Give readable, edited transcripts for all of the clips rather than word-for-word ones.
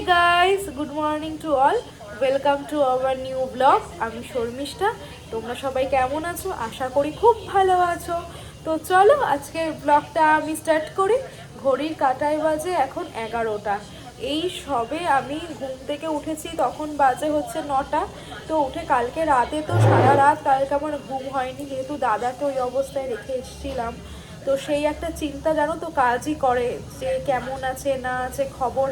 Hey guys, good morning to all. Welcome to our new vlog. আমি শর্মিষ্ঠা। তোমরা সবাই কেমন আছো? আশা করি খুব ভালো আছো। তো চলো আজকে ব্লগটা আমি স্টার্ট করি। ঘড়ির কাঁটায় বাজে এখন 11টা। এই সবে আমি ঘুম থেকে উঠেছি, তখন বাজে হচ্ছে 9টা। তো উঠে কালকে রাতে তো সারা রাত কালকে আমার ঘুম হয়নি, যেহেতু দাদাকে ওই অবস্থায় রেখে এসেছিলাম। তো সেই একটা চিন্তা জানো তো কাজই করে, যে কেমন আছে না আছে খবর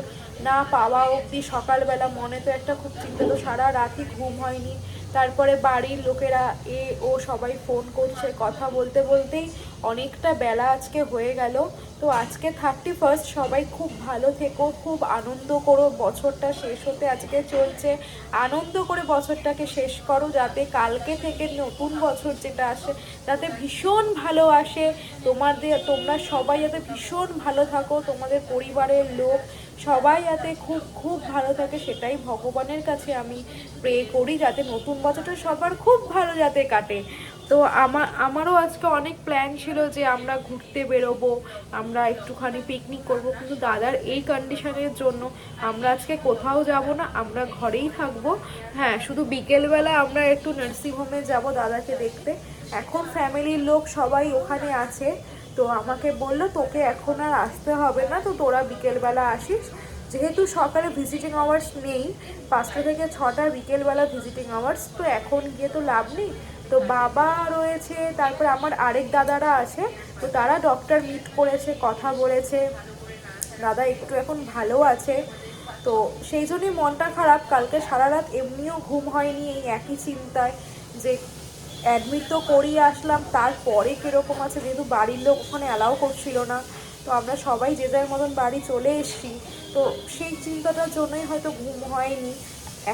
না পাওয়া অবধি সকালবেলা মনে তো একটা খুব চিন্তা। তো সারা রাতই ঘুম হয়নি। তারপরে বাড়ির লোকেরা ও সবাই ফোন করছে, কথা বলতে বলতেই অনেকটা বেলা আজকে হয়ে গেল। তো আজকে 31st, সবাই খুব ভালো থেকো, খুব আনন্দ করো। বছরটা শেষ হতে আজকে চলছে, আনন্দ করে বছরটাকে শেষ করো, যাতে কালকে থেকে নতুন বছর যেটা আসে তাতে ভীষণ ভালো আসে। তোমরা সবাই যাতে ভীষণ ভালো থাকো, তোমাদের পরিবারের লোক সবাই যাতে খুব খুব ভালো থাকে, সেটাই ভগবানের কাছে আমি প্রে করি, যাতে নতুন বছরটা সবার খুব ভালো যাতে কাটে। তো আমারও আজকে অনেক প্ল্যান ছিল যে আমরা ঘুরতে বেরোবো, আমরা একটুখানি পিকনিক করব, কিন্তু দাদার এই কন্ডিশনের জন্য আমরা আজকে কোথাও যাব না, আমরা ঘরেই থাকবো। হ্যাঁ, শুধু বিকেলবেলা আমরা একটু নার্সিংহোমে যাব দাদাকে দেখতে। এখন ফ্যামিলির লোক সবাই ওখানে আছে। তো আমাকে বললো তোকে এখন আর আসতে হবে না, তো তোরা বিকেলবেলা আসিস। যেহেতু সকালে ভিজিটিং আওয়ার্স নেই, 5টা থেকে 6টা বিকেলবেলা ভিজিটিং আওয়ার্স, তো এখন গিয়ে তো লাভ নেই। তো বাবা রয়েছে, তারপরে আমার আরেক দাদারা আছে, তো তারা ডক্টর মিট করেছে, কথা বলেছে। দাদা একটু এখন ভালো আছে। তো সেই জন্যই মনটা খারাপ। কালকে সারা রাত এমনিও ঘুম হয়নি এই একই চিন্তায়, যে অ্যাডমিট তো করিয়ে আসলাম, তারপরে কীরকম আছে, যেহেতু বাড়ির লোক ওখানে অ্যালাউ করছিল না। তো আমরা সবাই যে যার মতন বাড়ি চলে এসেছি। তো সেই চিন্তাটার জন্যই হয়তো ঘুম হয়নি।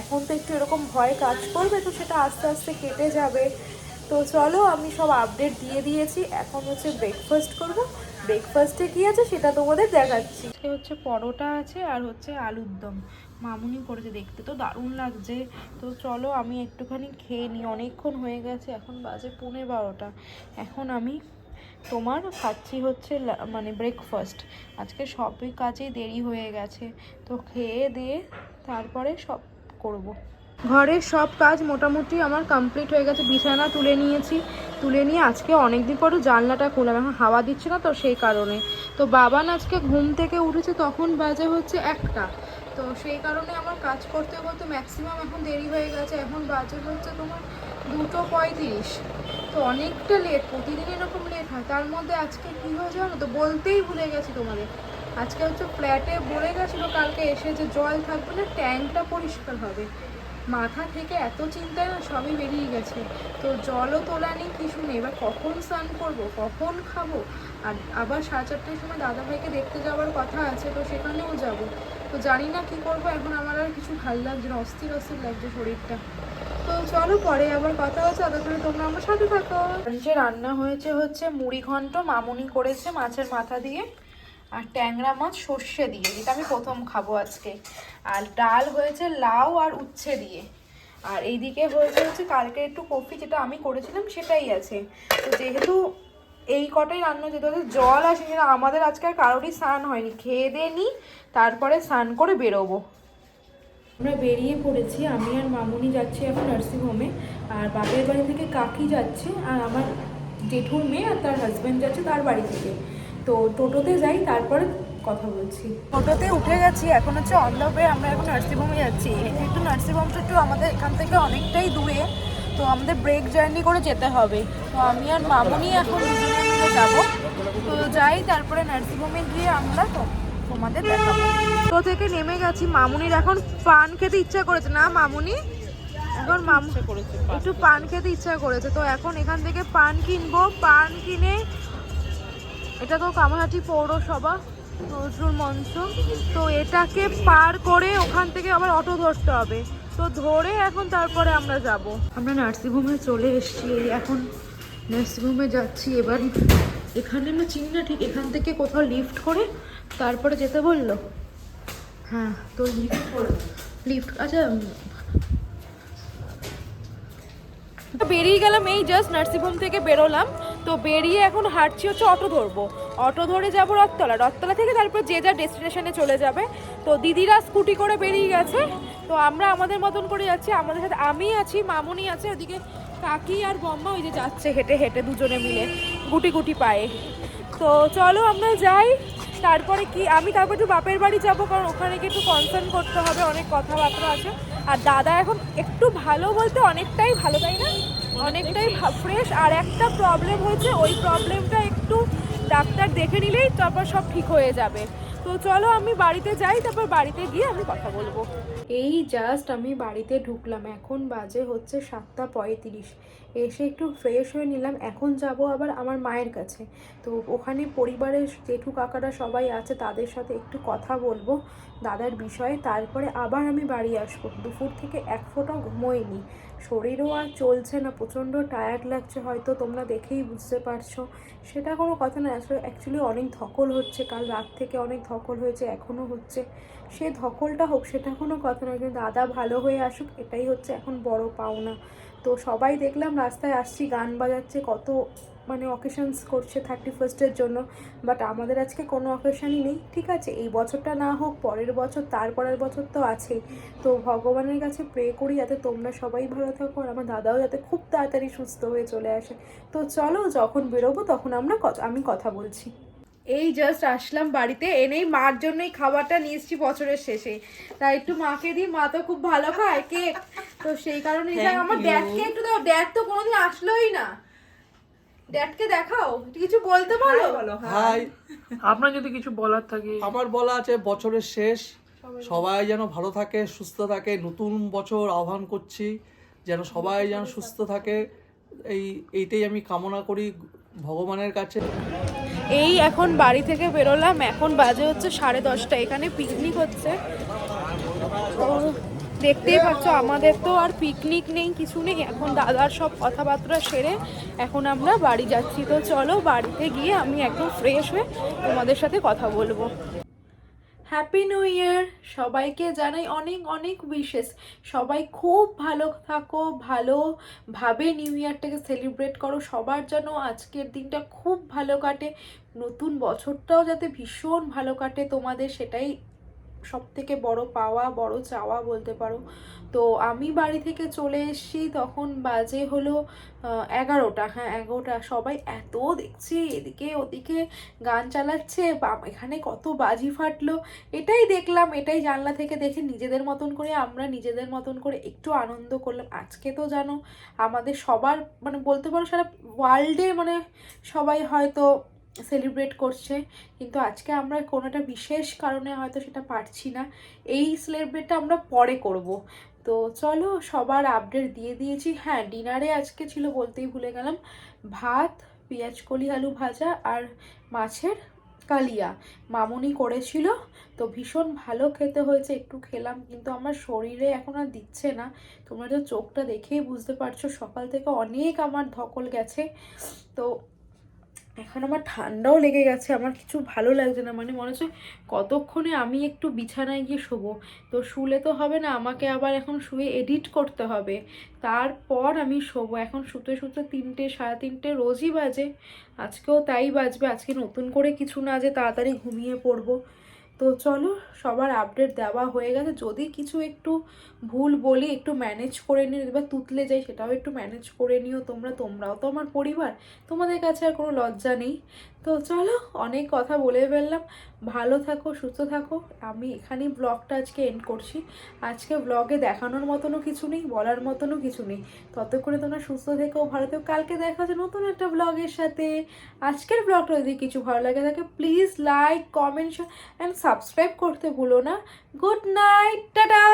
এখন তো একটু এরকম ভয় কাজ করবে, তো সেটা আস্তে আস্তে কেটে যাবে। তো চলো, আমি সব আপডেট দিয়ে দিয়েছি, এখন হচ্ছে ব্রেকফাস্ট করব। ব্রেকফাস্টে কী আছে সেটা তোমাদের দেখাচ্ছি। আজকে হচ্ছে পরোটা আছে আর হচ্ছে আলুর দম, মামুনি করেছে, দেখতে তো দারুণ লাগছে। তো চলো আমি একটুখানি খেয়ে নিই, অনেকক্ষণ হয়ে গেছে, এখন বাজে 11:15। এখন আমি খাচ্ছি হচ্ছে মানে ব্রেকফাস্ট। আজকে সবই কাজেই দেরি হয়ে গেছে, তো খেয়ে দিয়ে তারপরে সব করব। ঘরের সব কাজ মোটামুটি আমার কমপ্লিট হয়ে গেছে। বিছানা তুলে নিয়েছি, তুলে নিয়ে আজকে অনেকদিন পরে জানলাটা খুললাম, এখন হাওয়া দিচ্ছে না তো সেই কারণে। তো বাবান আজকে ঘুম থেকে উঠেছে, তখন বাজে হচ্ছে 1টা। তো সেই কারণে আমার কাজ করতে করতে ম্যাক্সিমাম এখন দেরি হয়ে গেছে। এখন বাজে হচ্ছে তোমার 2:35। তো অনেকটা লেট, প্রতিদিন এরকম লেট হয়। তার মধ্যে আজকে কী হয়েছে জানো তো, বলতেই ভুলে গেছি তোমাদের। আজকে হচ্ছে ফ্ল্যাটে বলে গেছিলো কালকে এসে যে জল থাকবে না, ট্যাঙ্কটা পরিষ্কার হবে। মাথা থেকে এত চিন্তায় না সবই বেরিয়ে গেছে। তো জলও তোলা নেই, কিছু নেই। এবার কখন স্নান করবো, কখন খাবো, আর আবার 4:30টার সময় দাদাভাইকে দেখতে যাওয়ার কথা আছে, তো সেখানেও যাব। তো জানি না কি করবো এখন, আমার আর কিছু ভালো লাগছে না, অস্থির অস্থির লাগছে শরীরটা। তো চলো পরে আবার কথা হচ্ছে, ততক্ষণে তোমরা আমার সাথে থাকো। যে রান্না হয়েছে হচ্ছে মুড়ি ঘন্ট, মামুনি করেছে মাছের মাথা দিয়ে, আর ট্যাংরা মাছ সর্ষে দিয়ে, যেটা আমি প্রথম খাবো আজকে। আর ডাল হয়েছে লাউ আর উচ্ছে দিয়ে। আর এইদিকে হচ্ছে কালকে একটু কফি, যেটা আমি করেছিলাম সেটাই আছে। তো যেহেতু এই কটাই রান্না, যেহেতু জল আসে, যেটা আমাদের আজকে আর কারোরই স্নান হয়নি, খেয়ে দিয়ে নিই তারপরে স্নান করে বেরোবো। আমরা বেরিয়ে পড়েছি, আমি আর মামুনি যাচ্ছি এখন নার্সিংহোমে। আর বাপের বাড়ি থেকে কাকি যাচ্ছে, আর আমার জেঠুর মেয়ে আর তার হাজব্যান্ড যাচ্ছে তার বাড়ি থেকে। তো টোটোতে যাই, তারপরে কথা বলছি। টোটোতে উঠে গেছি, এখন হচ্ছে অন দ্য ওয়ে আমরা এখন নার্সিংহোমে যাচ্ছি। একটু নার্সিংহোমটা একটু আমাদের এখান থেকে অনেকটাই দূরে, তো আমাদের ব্রেক জার্নি করে যেতে হবে। তো আমি আর মামুনি এখন দুজনে মিলে যাবো। তো যাই, তারপরে নার্সিংহোমে গিয়ে আমরা তোমাদের দেখাবো। তো থেকে নেমে গেছি, মামুনির এখন পান খেতে ইচ্ছা করেছে না মামুনি? এখন একটু পান খেতে ইচ্ছা করেছে, তো এখন এখান থেকে পান কিনবো। পান কিনে, এটা তো কামারহাটি পৌরসভা নজরুল মঞ্চ, তো এটাকে পার করে ওখান থেকে আবার অটো ধরতে হবে। তো ধরে এখন তারপরে আমরা যাব। আমরা নার্সিংহোমে চলে এসেছি, এখন নার্সিংহোমে যাচ্ছি। এবার এখানে আমরা চিনি না ঠিক, এখান থেকে কোথাও লিফট করে তারপরে যেতে বললো। হ্যাঁ, তো লিফট আচ্ছা, বেরিয়ে গেলাম, এই জাস্ট নার্সিংহোম থেকে বেরোলাম। তো বেরিয়ে এখন হাঁটছি হচ্ছে অটো ধরবো, অটো ধরে যাবো রথতলা, রথতলা থেকে তারপর যে যার ডেস্টিনেশনে চলে যাবে। তো দিদিরা স্কুটি করে বেরিয়ে গেছে, তো আমরা আমাদের মতন করে যাচ্ছি। আমাদের সাথে আমি আছি, মামুনি আছে, ওদিকে কাকি আর বম্মা ওই যে যাচ্ছে হেঁটে হেঁটে দুজনে মিলে গুটি গুটি পায়ে। তো চলো আমরা যাই। তারপরে কি আমি তারপর একটু বাপের বাড়ি যাব, কারণ ওখানে গিয়ে একটু কনসার্ন করতে হবে, অনেক কথাবার্তা আছে। আর দাদা এখন একটু ভালো বলতে অনেকটাই ভালো, তাই না? অনেকটাই ফ্রেশ। আর একটা প্রবলেম হয়েছে, ওই প্রবলেমটা একটু ডাক্তার দেখে নিলেই তারপর সব ঠিক হয়ে যাবে। তো চলো আমি বাড়িতে যাই, তারপর বাড়িতে গিয়ে আমি কথা বলবো। এই জাস্ট আমি বাড়িতে ঢুকলাম, এখন বাজে হচ্ছে 7:35। এসে একটু ফ্রেশ হয়ে নিলাম, এখন যাব আবার আমার মায়ের কাছে। তো ওখানে পরিবারের জেঠু কাকারা সবাই আছে, তাদের সাথে একটু কথা বলবো দাদার বিষয়ে, তারপরে আবার আমি বাড়ি আসবো। দুপুর থেকে এক ফোঁটাও ঘুমোইনি, শরীরও আর চলছে না, প্রচণ্ড টায়ার্ড লাগছে, হয়তো তোমরা দেখেই বুঝতে পারছো। সেটা কোনো কথা না, আসলে অ্যাকচুয়ালি অনেক ধকল হচ্ছে, কাল রাত থেকে অনেক ধকল হয়েছে, এখনও হচ্ছে। সে ধকলটা হোক, সেটা কোনো কথা নয়, কিন্তু দাদা ভালো হয়ে আসুক, এটাই হচ্ছে এখন বড় পাওনা। তো সবাই দেখলাম রাস্তায় আসছি, গান বাজাচ্ছে, কত মানে অকেশনস করছে 31st জন্য। বাট আমাদের আজকে কোনো অকেশনই নেই, ঠিক আছে? এই বছরটা না হোক, পরের বছর, তারপরের বছর তো আছেই। তো ভগবানের কাছে প্রে করি যাতে তোমরা সবাই ভালো থাকো, আর আমার দাদাও যাতে খুব তাড়াতাড়ি সুস্থ হয়ে চলে আসে। তো চলো, যখন বেরোবো তখন আমি কথা বলছি। এই জাস্ট আসলাম বাড়িতে, এনেই মার জন্যই খাবারটা নিয়ে এসেছি বছরের শেষে, তাই একটু মাকে দিই, মা তো খুব ভালো খায় কেক। তো সেই কারণে আমার ড্যাডকে একটু দাও, ড্যাড তো কোনোদিন আসলোই না। ড্যাডকে দেখাও, কিছু বলতে বলো। হাই, আপনার যদি কিছু বলার থাকে। আমার বলা আছে বছরের শেষ, সবাই যেন ভালো থাকে, সুস্থ থাকে। নতুন বছর আহ্বান করছি, যেন সবাই যেন সুস্থ থাকে, এইটাই আমি কামনা করি ভগবানের কাছে। এই এখন বাড়ি থেকে বেরোলাম, এখন বাজে হচ্ছে 10:30, এখানে পিকনিক হচ্ছে। তো দেখতেই পাচ্ছ আমাদের তো আর পিকনিক নেই, কিছু নেই। এখন দাদার সব কথাবার্তা সেরে এখন আমরা বাড়ি যাচ্ছি। তো চলো বাড়িতে গিয়ে আমি একদম ফ্রেশ হয়ে তোমাদের সাথে কথা বলবো। হ্যাপি নিউ ইয়ার সবাইকে জানাই অনেক অনেক উইশেস। সবাই খুব ভালো থাকো, ভালোভাবে নিউ ইয়ারটাকে সেলিব্রেট করো। সবার যেন আজকের দিনটা খুব ভালো কাটে, নতুন বছরটাও যাতে ভীষণ ভালো কাটে তোমাদের, সেটাই সব থেকে বড় পাওয়া, বড় চাওয়া বলতে পারো। তো আমি বাড়ি থেকে চলে এসেছি, তখন বাজে হলো 11টা। হ্যাঁ 11টা। সবাই এত দেখছি এদিকে ওদিকে গান চালাচ্ছে, এখানে কত বাজি ফাটলো, এটাই দেখলাম, এটাই জানলা থেকে দেখে নিজেদের মতন করে আমরা নিজেদের মতন করে একটু আনন্দ করলাম। আজকে তো জানো আমাদের সবার মানে বলতে পারো সারা ওয়ার্ল্ডে মানে সবাই হয়তো সেলিব্রেট করছে, কিন্তু আজকে আমরা কোনো একটা বিশেষ কারণে হয়তো সেটা পারছি না। এই সেলিব্রেটটা আমরা পরে করব। তো চলো সবার আপডেট দিয়ে দিয়েছি। হ্যাঁ ডিনারে আজকে ছিল, বলতেই ভুলে গেলাম, ভাত, পেঁয়াজ কলি আলু ভাজা আর মাছের কালিয়া মামুনি করেছিল। তো ভীষণ ভালো খেতে হয়েছে, একটু খেলাম, কিন্তু আমার শরীরে এখন আর দিচ্ছে না। তোমরা তো চোখটা দেখেই বুঝতে পারছো, সকাল থেকে অনেক আমার ধকল গেছে। তো এখন আমার ঠান্ডাও লেগে গেছে, আমার কিছু ভালো লাগছে না, মানে মনে হচ্ছে কতক্ষণে আমি একটু বিছানায় গিয়ে শোবো। তো শুলে তো হবে না, আমাকে আবার এখন শুয়ে এডিট করতে হবে, তারপর আমি শোবো। এখন শুতে শুতে 3টে 3:30 রোজই বাজে, আজকেও তাই বাজবে। আজকে নতুন করে কিছু না যে তাড়াতাড়ি ঘুমিয়ে পড়বো। তো চলো সবার আপডেট দেওয়া হয়ে গেছে, যদি কিছু একটু ভুল বলি একটু ম্যানেজ করে নিও, এবার তুতলে যাই সেটাও একটু ম্যানেজ করে নিও তোমরাও তো আমার পরিবার, তোমাদের কাছে আর কোনো লজ্জা নেই। তো চলো অনেক কথা বলে ফেললাম, ভালো থাকো সুস্থ থাকো। আমি এখানেই ব্লগটা আজকে এন্ড করছি। আজকে ব্লগে দেখানোর মতনও কিছু নেই, বলার মতনও কিছু নেই। ততক্ষণে তোমরা সুস্থ থেকো, ভালো থেকো, কালকে দেখা হচ্ছে নতুন একটা ব্লগের সাথে। আজকের ব্লগটা যদি কিছু ভালো লাগে থাকে please like comment and subscribe করতে ভুলো না। Good night, tata.